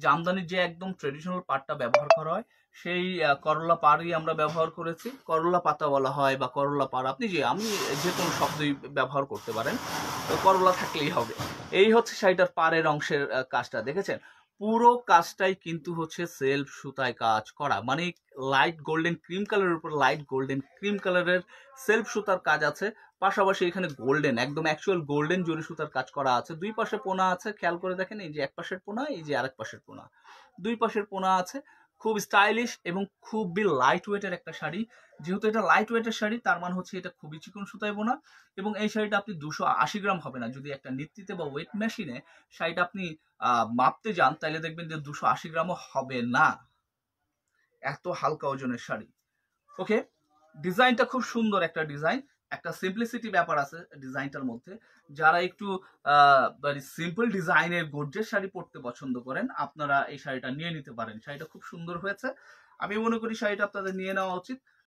জামদানির যে একদম ট্রেডিশনাল পাটটা ব্যবহার করা হয় সেই করলা পাড়ই আমরা ব্যবহার করেছি। করলা পাতা বলা হয় বা করলা পাড়, আপনি আমি যে কোনো শব্দই ব্যবহার করতে পারেন, তো করলা থাকলেই হবে। এই হচ্ছে শাড়িটার পাড়ের অংশের কাজটা দেখেছেন। পুরো কাজটাই কিন্তু হচ্ছে সেলফ সুতায় কাজ করা, মানে লাইট গোল্ডেন ক্রিম কালারের উপর লাইট গোল্ডেন ক্রিম কালারের সেলফ সুতার কাজ আছে। পাশাপাশি এখানে গোল্ডেন, একদম অ্যাকচুয়াল গোল্ডেন জরি সুতার কাজ করা আছে। দুই পাশে পোনা আছে, খেয়াল করে দেখেন, এই যে এক পাশের পোনা, এই যে আরেক পাশের পোনা, দুই পাশের পোনা আছে। খুব স্টাইলিশ এবং খুবই লাইট ওয়েটের একটা শাড়ি। যেহেতু এটা লাইট ওয়েটের শাড়ি, তার মানে হচ্ছে এটা খুবই চিকন সুতায় বোনা। এবং এই শাড়িটা আপনি 280 গ্রাম হবে না। যদি একটা নিত্যিতে বা ওয়েট মেশিনে শাড়িটা আপনি মাপতে যান, তাহলে দেখবেন যে 280 গ্রামও হবে না, এত হালকা ওজনের শাড়ি। ওকে, ডিজাইনটা খুব সুন্দর একটা ডিজাইন, একটা সিম্পলিসিটি ব্যাপার আছে ডিজাইনটার মধ্যে। যারা একটু সিম্পল ডিজাইনের গর্জিয়াস শাড়ি পরতে পছন্দ করেন, আপনারা এই শাড়িটা নিয়ে নিতে পারেন। শাড়িটা খুব সুন্দর হয়েছে, আমি মনে করি শাড়িটা আপনাদের নিয়ে নেওয়া উচিত।